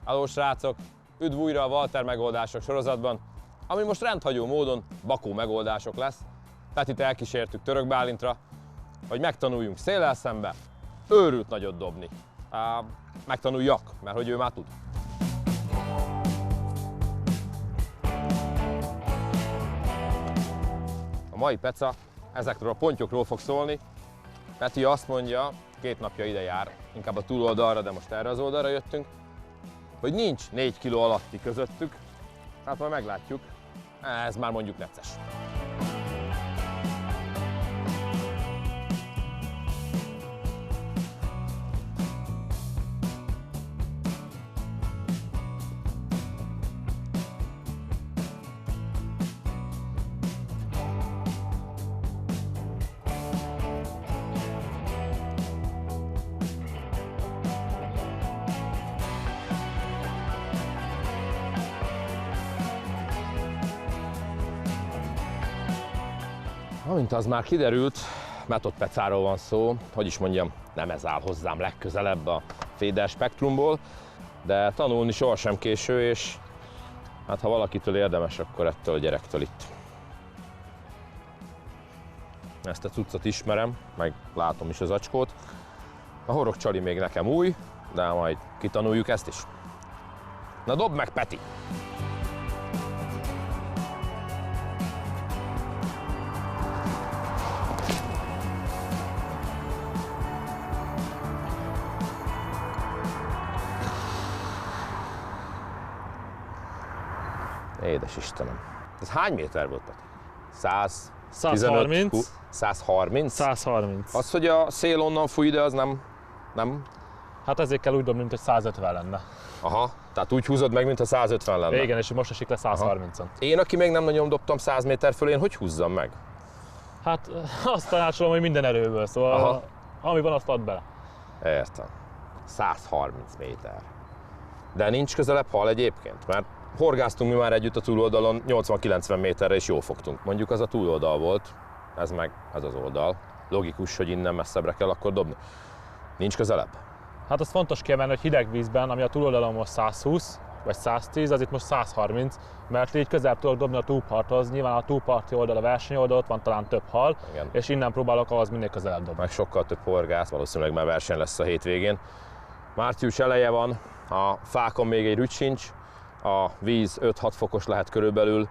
Halló srácok! Üdv újra a Walter megoldások sorozatban, ami most rendhagyó módon Bakó megoldások lesz. Tehát itt elkísértük Török Bálintra, hogy megtanuljunk széllel szembe őrült nagyot dobni. Megtanuljak, mert hogy ő már tud. A mai peca ezekről a pontyokról fog szólni. Peti azt mondja, 2 napja ide jár, inkább a túloldalra, de most erre az oldalra jöttünk, hogy nincs 4 kg alatti közöttük. Hát majd meglátjuk, ez már mondjuk necces. Amint az már kiderült, metodpecáról van szó, hogy is mondjam, nem ez áll hozzám legközelebb a Feder spektrumból, de tanulni sohasem késő, és hát ha valakitől érdemes, akkor ettől a gyerektől itt. Ezt a cuccot ismerem, meg látom is az acskót. A horogcsali még nekem új, de majd kitanuljuk ezt is. Na dobd meg, Peti! Édes Istenem. Ez hány méter volt, Peti? 130. 130? 130. Az, hogy a szél onnan fúj ide, az nem? Hát ezért kell úgy dobni, mint hogy 150 lenne. Aha, tehát úgy húzod meg, mintha 150 lenne. Igen, és most esik le 130-on. Én, aki még nem nagyon dobtam 100 méter föl, én hogy húzzam meg? Hát azt tanácsolom, hogy minden erőből, szóval aha, ami van, azt add bele. Értem. 130 méter. De nincs közelebb hal egyébként, mert horgáztunk mi már együtt a túloldalon 80-90 méterre, és jól fogtunk. Mondjuk az a túloldal volt, ez meg ez az oldal. Logikus, hogy innen messzebbre kell akkor dobni. Nincs közelebb? Hát az fontos kiemelni, hogy hideg vízben, ami a túloldalon most 120 vagy 110, az itt most 130, mert így közelebb tudok dobni a túlparthoz. Nyilván a túlparti oldal a versenyoldal, ott van talán több hal, igen, és innen próbálok ahhoz minél közelebb dobni. Meg sokkal több horgász, valószínűleg már verseny lesz a hétvégén. Március eleje van, a fákon még egy rügy sincs, a víz 5-6 fokos lehet körülbelül,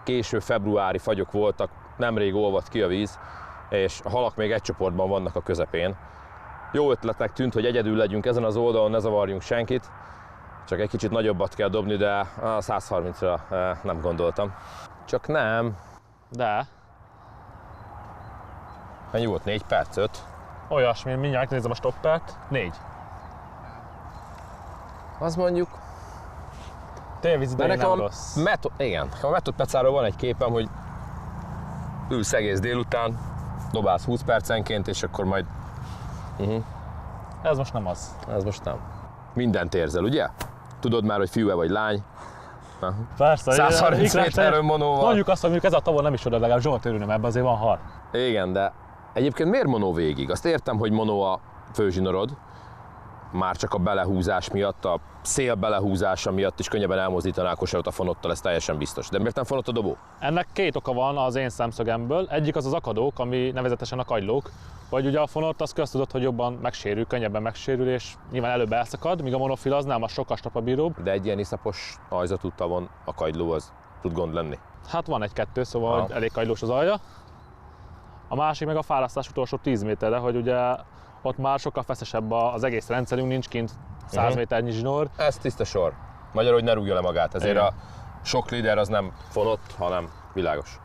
késő februári fagyok voltak, nemrég olvadt ki a víz, és a halak még egy csoportban vannak a közepén. Jó ötletnek tűnt, hogy egyedül legyünk ezen az oldalon, ne zavarjunk senkit, csak egy kicsit nagyobbat kell dobni, de a 130-ra nem gondoltam. Csak nem. De? Mennyi volt? 4 perc? 5? Olyasmi, mindjárt nézem a stoppert. 4. Az mondjuk... Télvíz idején nem rossz. Igen, a metodpecáról van egy képem, hogy ülsz egész délután, dobálsz 20 percenként, és akkor majd... Ez most nem az. Ez most nem. Mindent érzel, ugye? Tudod már, hogy fiú-e vagy lány. Persze. 130 méterről monóval. Mondjuk azt, hogy ez a tavon nem is oda, legalább Zsolt örülne, ebben azért van hal. Igen, de egyébként miért monó végig? Azt értem, hogy monó a főzsinorod, már csak a belehúzás miatt, a szél belehúzása miatt is könnyebben elmozdítaná a kosarat a fonottal, ez teljesen biztos. De miért nem fonott a dobó? Ennek 2 oka van az én szemszögemből. Egyik az az akadók, ami nevezetesen a kagylók. Vagy ugye a fonott az köztudott, hogy jobban megsérül, könnyebben megsérül, és nyilván előbb elszakad, míg a monofil az nem, az sokkal strapabíróbb. De egy ilyen iszapos ajzatú tavon a kagyló az tud gond lenni? Hát van 1-2, szóval elég kagylós az alja. A másik meg a fárasztás utolsó 10 méterre, hogy ugye ott már sokkal feszesebb az egész rendszerünk, nincs kint 100 méternyi zsinór. Ez tiszta sor. Magyarul, hogy ne rúgja le magát, ezért igen, a sok líder az nem fonott, hanem világos.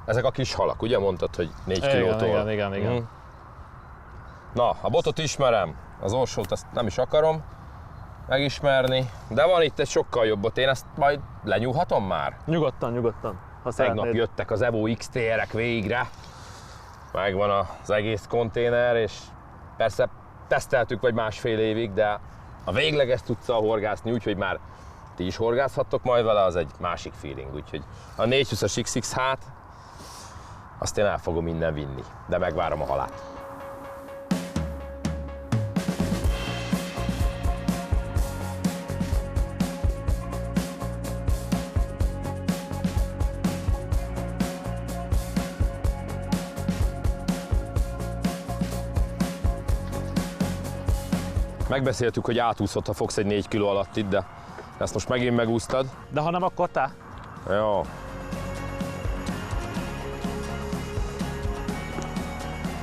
Ezek a kis halak, ugye mondtad, hogy 4 kilótól? Igen. Na, a botot ismerem, az orsót azt nem is akarom megismerni, de van itt egy sokkal jobb bot, én ezt majd lenyúlhatom már? Nyugodtan. Tegnap jöttek az Evo XTR-ek végre, megvan az egész konténer, és persze teszteltük vagy másfél évig, de a végleges tudsz horgászni, úgyhogy már ti is horgászhattok majd vele, az egy másik feeling, úgyhogy a 420-as XX hát, azt én el fogom innen vinni, de megvárom a halát. Megbeszéltük, hogy átúszod, ha fogsz egy 4 kg alatt itt, de ezt most megint megúsztad. De ha nem, akkor te. Jó.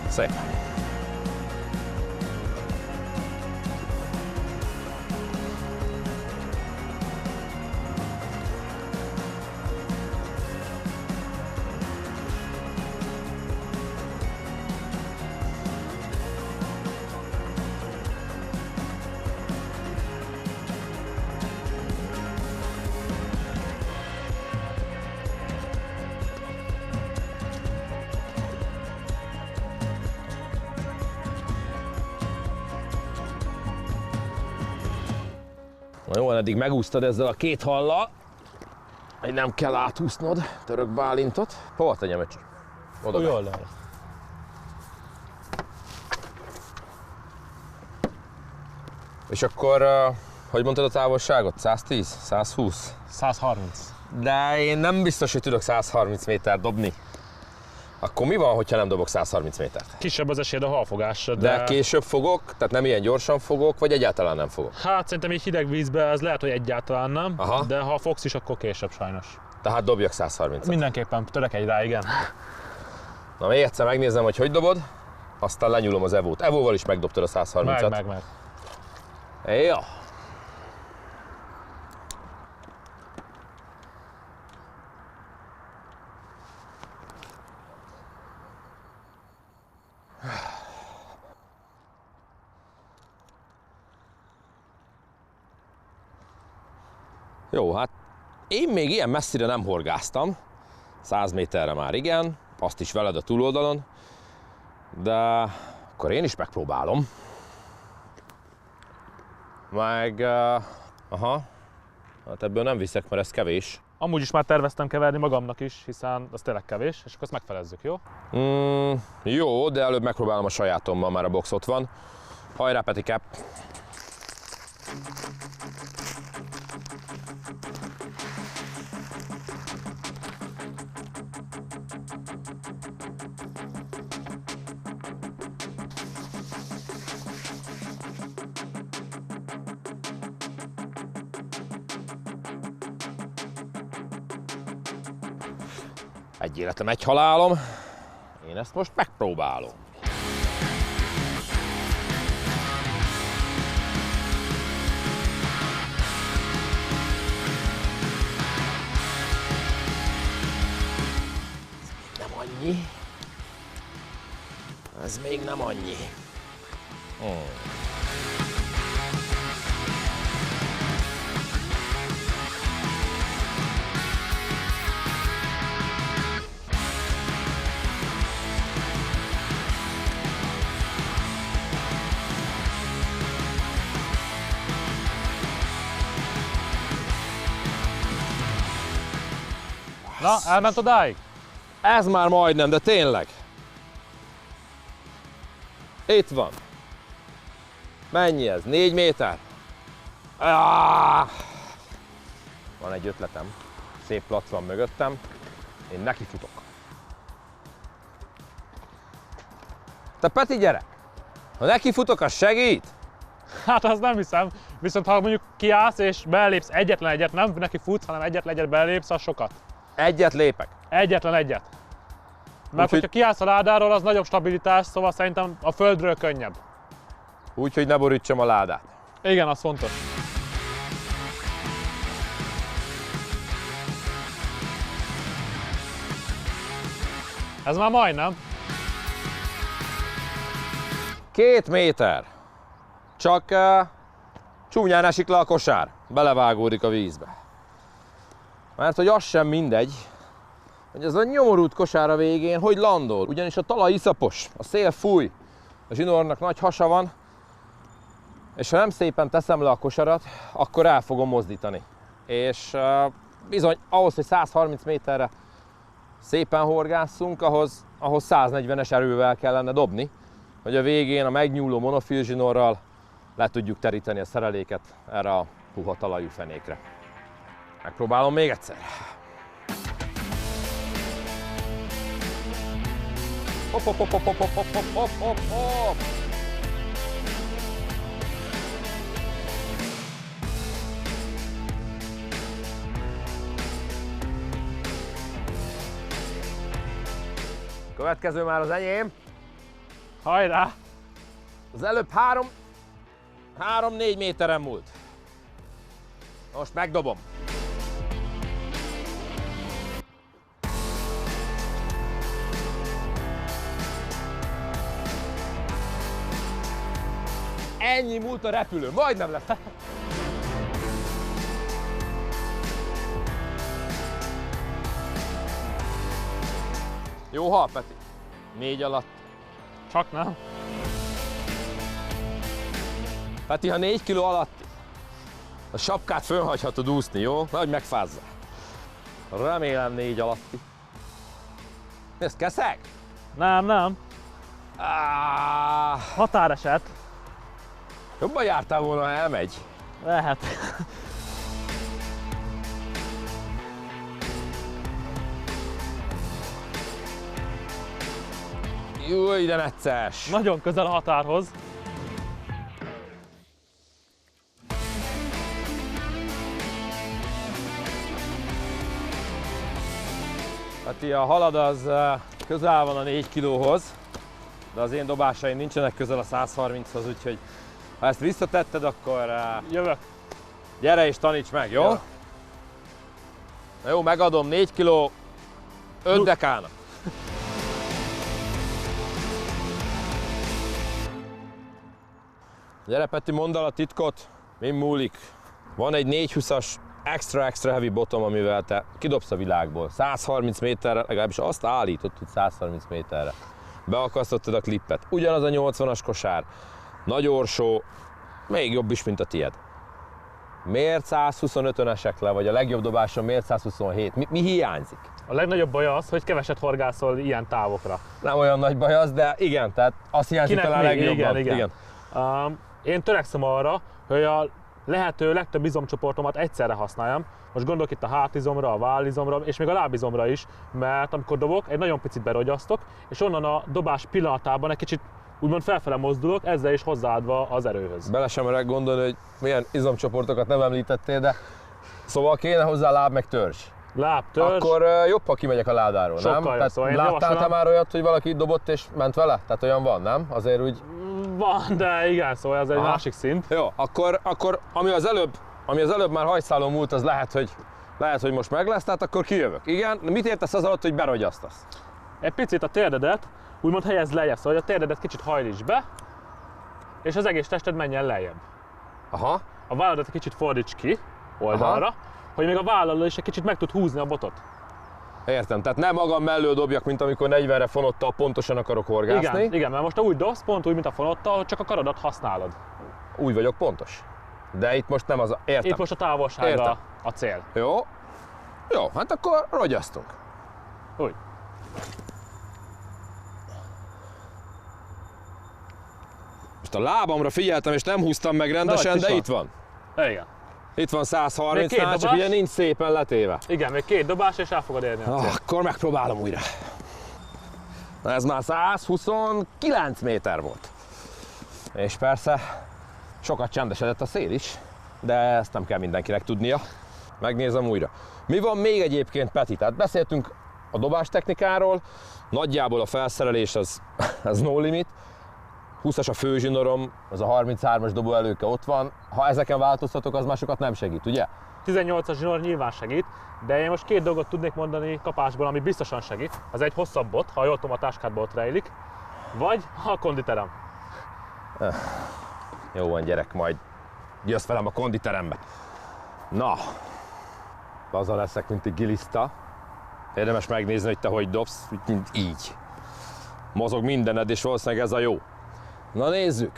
Szép. Na jó, eddig megúsztad ezzel a 2 hallal, hogy nem kell átúsznod Török Bálintot. Hova tegyem, öcsi? Oda. Új oldalra. És akkor, hogy mondtad a távolságot? 110? 120? 130. De én nem biztos, hogy tudok 130 métert dobni. Akkor mi van, hogyha nem dobok 130 métert? Kisebb az esélyed a halfogásra, De később fogok, tehát nem ilyen gyorsan fogok, vagy egyáltalán nem fogok? Hát szerintem így hideg vízbe ez lehet, hogy egyáltalán nem, Aha. de ha fogsz is, akkor később sajnos. Tehát dobjak 130-at. Mindenképpen törekedj rá, igen. Na még egyszer megnézem, hogy dobod, aztán lenyúlom az Evót. Evóval is megdobtad a 130-at. Meg. Ja. Jó, hát én még ilyen messzire nem horgáztam. 100 méterre már igen, azt is veled a túloldalon, de akkor én is megpróbálom. Meg, aha, hát ebből nem viszek, mert ez kevés. Amúgy is már terveztem keverni magamnak is, hiszen az tényleg kevés, és akkor ezt megfelezzük, jó? Jó, de előbb megpróbálom a sajátommal, már a box ott van. Hajrá, Petike! Egy életem, egy halálom. Én ezt most megpróbálom. Ez még nem annyi. Ez még nem annyi. Na, elment odáig? Ez már majdnem, de tényleg. Itt van. Mennyi ez? 4 méter? Van egy ötletem. Szép plac van mögöttem. Én neki futok. Te Peti, gyere! Ha neki futok, az segít? Hát azt nem hiszem, viszont ha mondjuk kiállsz és belépsz egyetlen egyet, nem neki futsz, hanem egyetlen egyet belépsz, az sokat. Egyet lépek. Egyetlen egyet. Mert hogyha kiállsz a ládáról, az nagyobb stabilitás, szóval szerintem a földről könnyebb. Úgy, hogy ne borítsam a ládát. Igen, az fontos. Ez már majdnem. 2 méter. Csak csúnyán esik le a kosár. Belevágódik a vízbe. Mert hogy az sem mindegy, hogy ez a nyomorult kosár a végén hogy landol. Ugyanis a talaj iszapos, a szél fúj, a zsinórnak nagy hasa van, és ha nem szépen teszem le a kosarat, akkor el fogom mozdítani. És bizony, ahhoz, hogy 130 méterre szépen horgásszunk, ahhoz 140-es erővel kellene dobni, hogy a végén a megnyúló monofil zsinórral le tudjuk teríteni a szereléket erre a puha talajú fenékre. Megpróbálom még egyszer. Hopp, hopp, hopp, hopp, hopp, hopp, hopp, hopp, hopp. Következő már az enyém. Hajrá! Az előbb 3-4 méteren múlt. Most megdobom. Ennyi múlt a repülő, majdnem lesz. Jó hal, Peti. 4 alatt. Csak nem. Peti, ha 4 kg alatti, a sapkát fönhagyhatod úszni, jó? Nehogy megfázzál. Remélem 4 alatti. Ez keszeg? Nem. Határeset. Jobban jártál volna, ha elmegy. Lehet. Jó, de necces. Nagyon közel a határhoz. Peti, a halad az közel van a 4 kilóhoz, de az én dobásaim nincsenek közel a 130-hoz, úgyhogy ha ezt visszatetted, akkor Jövök. gyere és taníts meg, jó? Jó. Na jó, megadom 4 kiló 5 dekának. Gyere Peti, mondd el a titkot, min múlik. Van egy 420-as extra heavy bottom, amivel te kidobsz a világból. 130 méterre, legalábbis azt állított, hogy 130 méterre. Beakasztottad a klippet. Ugyanaz a 80-as kosár. Nagy orsó, még jobb is, mint a tied. Miért 125-ön esek le, vagy a legjobb dobáson miért 127? Mi hiányzik? A legnagyobb baj az, hogy keveset horgászol ilyen távokra. Nem olyan nagy baj az, de igen, tehát azt hiányzik Kinek talán még? legjobban. Igen. Én törekszem arra, hogy a lehető legtöbb izomcsoportomat egyszerre használjam. Most gondolok itt a hátizomra, a vállizomra, és még a lábizomra is, mert amikor dobok, egy nagyon picit berogyasztok, és onnan a dobás pillanatában egy kicsit úgymond felfele mozdulok, ezzel is hozzáadva az erőhöz. Bele sem merek gondolni, hogy milyen izomcsoportokat nem említettél, de szóval kéne hozzá láb meg törzs. Láb, törzs. Akkor jobb, ha kimegyek a ládáról, Sokkal nem? jobb, Tehát szóval én láttál te javaslom. már olyat, hogy valaki dobott és ment vele? Tehát olyan van, nem? Azért úgy... Van, de igen, szóval ez egy másik szint. Jó, akkor ami az előbb már hajszálon múlt, az lehet, hogy most meg lesz, tehát akkor kijövök. Igen? Mit értesz az alatt, hogy berogyasztasz? Egy picit a térdedet úgymond helyezd lejjebb, szóval a térdedet kicsit hajlíts be, és az egész tested menjen lejjebb. Aha. A válladat egy kicsit fordíts ki oldalra, hogy még a vállallal is egy kicsit meg tud húzni a botot. Értem, tehát nem magam mellől dobjak, mint amikor 40-re fonottal pontosan akarok horgászni. Igen, mert most úgy dobsz, pont úgy, mint a fonottal, hogy csak a karodat használod. Úgy vagyok pontos. De itt most nem az a... Értem. Itt most a távolságra Értem. a cél. Jó. Jó, hát akkor rogyasztunk. Úgy. Most a lábamra figyeltem és nem húztam meg rendesen, de itt van. Igen. Itt van Még 130, két csak dobás. ugye nincs szépen letéve. Igen, még 2 dobás és el fogod érni a célt. Akkor megpróbálom újra. Na ez már 129 méter volt. És persze sokat csendesedett a szél is, de ezt nem kell mindenkinek tudnia. Megnézem újra. Mi van még egyébként, Peti? Tehát beszéltünk a dobás technikáról, nagyjából a felszerelés az no limit. 20-as a főzsinorom, az a 33-as dobóelőke ott van. Ha ezeken változtatok, az másokat nem segít, ugye? 18-as zsinór nyilván segít, de én most 2 dolgot tudnék mondani kapásból, ami biztosan segít. Az egy hosszabb bot, ha jól tudom, a táskádból ott rejlik, vagy a konditerem. Jó van, gyerek, majd jössz velem a konditerembe. Na, laza leszek, mint egy giliszta. Érdemes megnézni, hogy te hogy dobsz, mint így. Mozog mindened, és valószínűleg ez a jó. Na nézzük!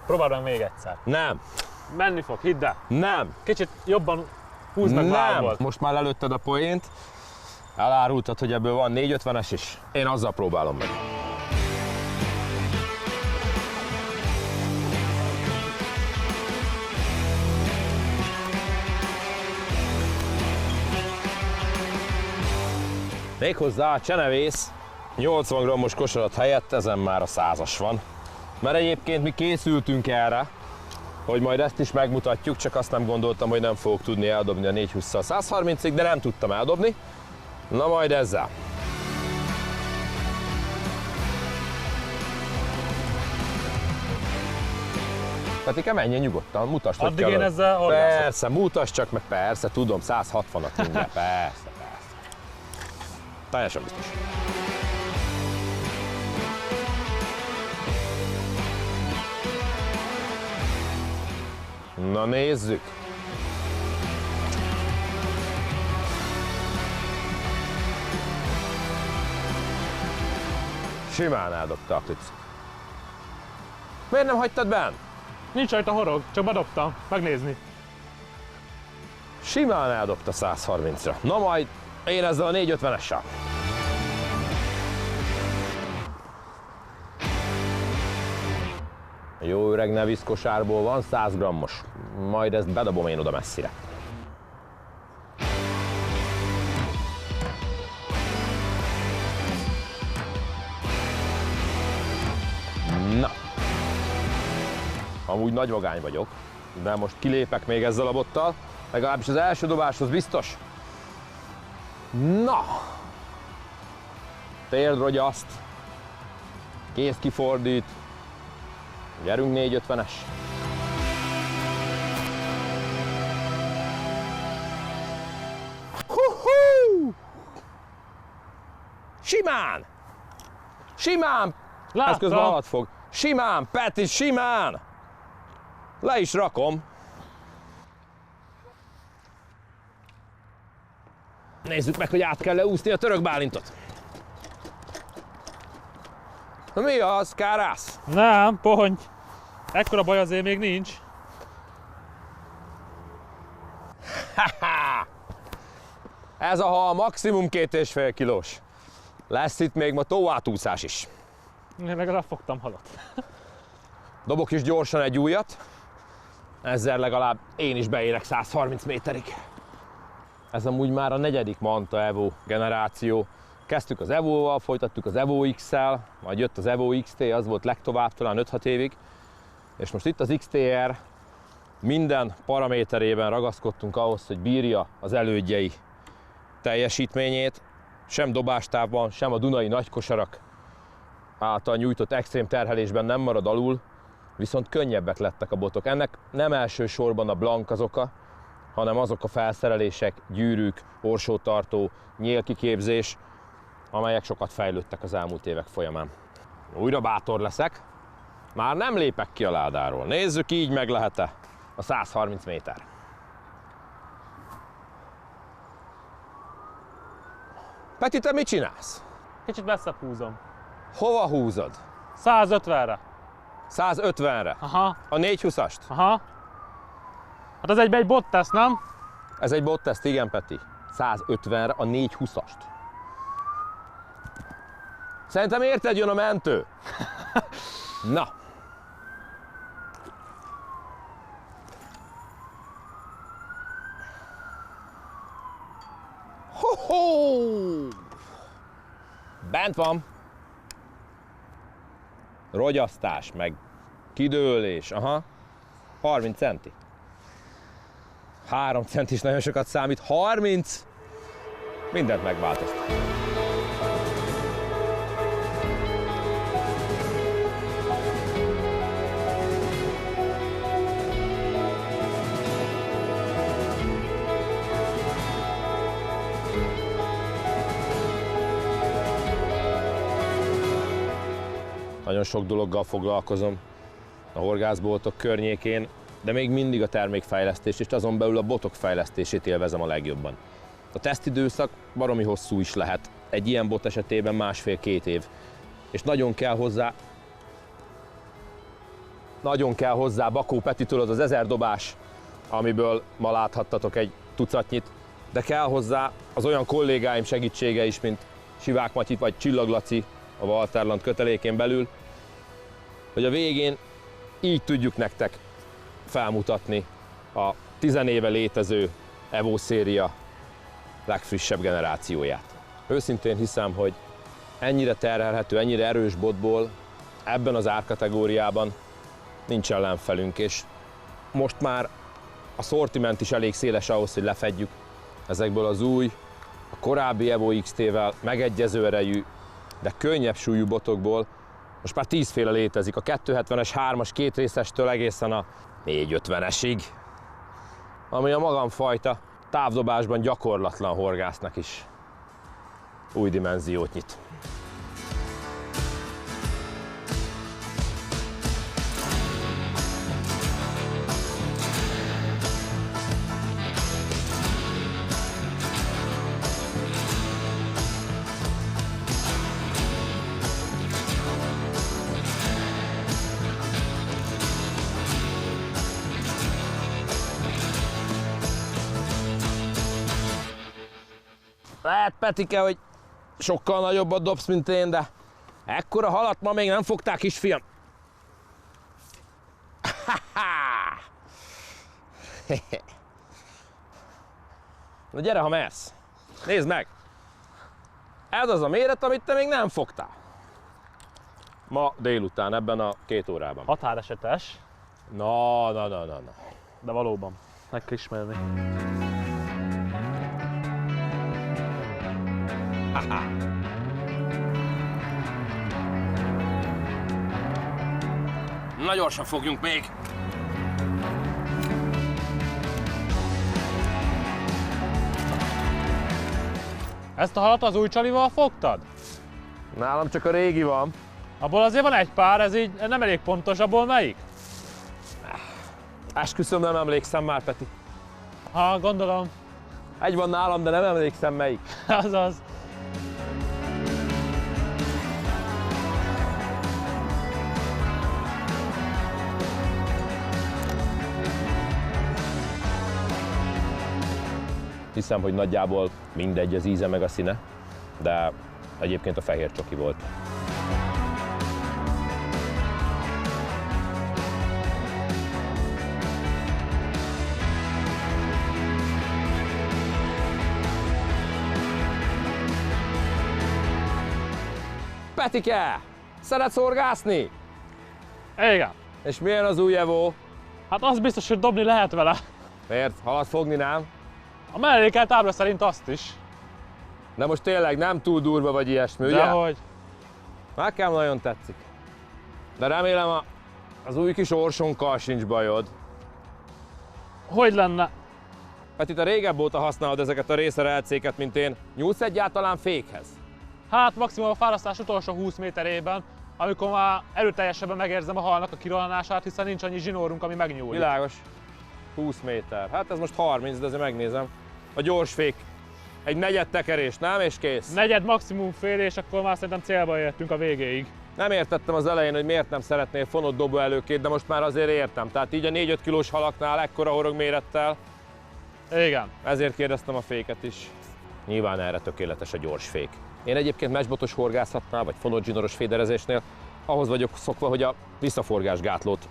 Próbáld meg még egyszer. Nem! Menni fog, hidd el. Nem! Kicsit jobban húzd meg Nem! vállból. Most már lelőtted a poént. Elárultad, hogy ebből van 450-es is. Én azzal próbálom meg. Méghozzá a csenevész 80 g-os kosarat helyett ezen már a 100-as van. Mert egyébként mi készültünk erre, hogy majd ezt is megmutatjuk, csak azt nem gondoltam, hogy nem fogok tudni eldobni a 420-szal 130-ig, de nem tudtam eldobni. Na majd ezzel. Petike, menjél nyugodtan, mutasd, hogy addig kell. én ezzel horgászok. Persze, mutasd csak meg, persze, tudom, 160-at mindjárt, persze. Teljesen biztos. Na nézzük! Simán eldobta a klic. Miért nem hagytad benn? Nincs rajta horog, csak bedobtam, megnézni. Simán eldobta 130-ra. Na majd én ezzel a 450-essel. Jó öreg Nevis kosárból van 100 grammos. Majd ezt bedobom én oda messzire. Na. Amúgy nagy vagány vagyok, de most kilépek még ezzel a bottal. Legalábbis az első dobáshoz biztos. Na! Térd rogyaszt. Kéz kifordít. Gyerünk 450-es. Simán! Simán! Ez közben alatt fog. Simán, Peti, simán! Le is rakom. Nézzük meg, hogy át kell leúszni a Török Bálintot. Mi az, kárász? Nem, ponty. Ekkora baj azért még nincs. Ez a hal maximum 2,5 kilós. Lesz itt még ma tóátúszás is. Én legalább fogtam halat. Dobok is gyorsan egy újat. Ezzel legalább én is beérek 130 méterig. Ez amúgy már a 4. Manta Evo generáció. Kezdtük az Evo-val, folytattuk az Evo X-szel, majd jött az Evo XT, az volt legtovább, talán 5-6 évig. És most itt az XTR, minden paraméterében ragaszkodtunk ahhoz, hogy bírja az elődjei teljesítményét. Sem dobástávban, sem a dunai nagykosarak által nyújtott extrém terhelésben nem marad alul, viszont könnyebbek lettek a botok. Ennek nem elsősorban a blank az oka, hanem azok a felszerelések, gyűrűk, orsótartó, nyélkiképzés, amelyek sokat fejlődtek az elmúlt évek folyamán. Újra bátor leszek, már nem lépek ki a ládáról. Nézzük, így meg lehet-e a 130 méter. Peti, te mit csinálsz? Kicsit messzebb húzom. Hova húzod? 150-re. 150-re? Aha. A 420-ast? Aha. Hát az egy bot tesz, nem? Ez egy bot teszt, igen, Peti. 150-re a 420-ast. Szerintem érted, jön a mentő. Na. Ho-ho! Bent van. Rogyasztás, meg kidőlés, aha. 30 centi. 3 cent is nagyon sokat számít. 30! Mindent megváltoztat. Nagyon sok dologgal foglalkozom a horgászboltok környékén, de még mindig a termékfejlesztés és azon belül a botok fejlesztését élvezem a legjobban. A tesztidőszak baromi hosszú is lehet, egy ilyen bot esetében 1,5-2 év. És nagyon kell hozzá Bakó Petitől az 1000 dobás, amiből ma láthattatok egy tucatnyit, de kell hozzá az olyan kollégáim segítsége is, mint Sivák Matyi vagy Csillag Laci a Walterland kötelékén belül, hogy a végén így tudjuk nektek felmutatni a 10 éve létező Evo széria legfrissebb generációját. Őszintén hiszem, hogy ennyire terhelhető, ennyire erős botból ebben az árkategóriában nincs ellenfelünk, és most már a szortiment is elég széles ahhoz, hogy lefedjük ezekből az új, a korábbi Evo XT-vel megegyező erejű, de könnyebb súlyú botokból. Most már 10 féle létezik, a 270-es, 3-as, kétrészestől egészen a 450-esig, ami a magamfajta távdobásban gyakorlatlan horgásznak is új dimenziót nyit. Lehet, Petike, hogy sokkal nagyobbat dobsz, mint én, de ekkora halat ma még nem fogták, kisfiam. Na gyere, ha mersz. Nézd meg! Ez az a méret, amit te még nem fogtál. Ma délután, ebben a 2 órában. Határesetes. Na. De valóban, meg kell ismerni. Na gyorsan fogjunk még! Ezt a halat az új csalival fogtad? Nálam csak a régi van. Abból azért van egy pár, ez így nem elég pontos, abból melyik? Esküszöm, nem emlékszem már, Peti. Ha, gondolom. Egy van nálam, de nem emlékszem melyik. Azaz. Hiszem, hogy nagyjából mindegy az íze meg a színe, de egyébként a fehér csoki volt. Petike! Szeretsz horgászni? Igen. És milyen az új Evo? Hát az biztos, hogy dobni lehet vele. Miért? Halat fogni nem? A mellékelt ábra szerint azt is. De most tényleg nem túl durva vagy ilyesmi, ugye? Dehogy. Nekem nagyon tetszik. De remélem az új kis orsonkkal sincs bajod. Hogy lenne? Peti, te régebb óta használod ezeket a részerelcéket, mint én. Nyúlsz egyáltalán fékhez? Hát maximum a fárasztás utolsó 20 méterében, amikor már erőteljesebben megérzem a halnak a kirohanását, hiszen nincs annyi zsinórunk, ami megnyúlik. Világos. 20 méter. Hát ez most 30, de azért megnézem. A gyors fék. Egy negyed tekerés, nem? És kész. Negyed, maximum fél, és akkor már szerintem célba értünk a végéig. Nem értettem az elején, hogy miért nem szeretnél fonott dobóelőkét, de most már azért értem. Tehát így a 4-5 kilós halaknál ekkora horogmérettel. Igen. Ezért kérdeztem a féket is. Nyilván erre tökéletes a gyors fék. Én egyébként mezsbotos horgászatnál, vagy fonott zsinoros féderezésnél ahhoz vagyok szokva, hogy a visszaforgásgátlót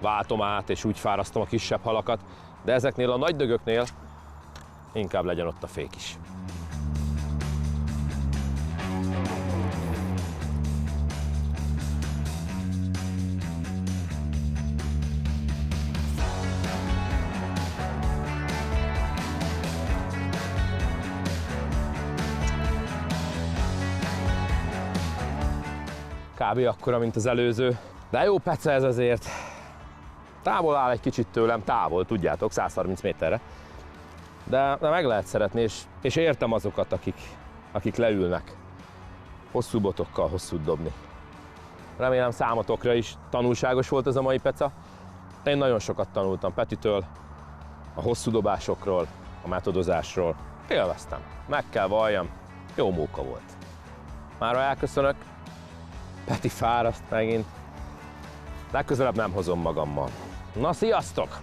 váltom át, és úgy fárasztom a kisebb halakat, de ezeknél a nagy dögöknél inkább legyen ott a fék is. Kb. Akkora, mint az előző. De jó pece ez azért. Távol áll egy kicsit tőlem, távol, tudjátok, 130 méterre. De meg lehet szeretni, és értem azokat, akik leülnek hosszú botokkal hosszút dobni. Remélem számotokra is tanulságos volt ez a mai peca. Én nagyon sokat tanultam Petitől, a hosszú dobásokról, a metodozásról. Élveztem, meg kell valljam, jó móka volt. Mára elköszönök, Peti fáraszt megint. Legközelebb nem hozom magammal. Na, sziasztok!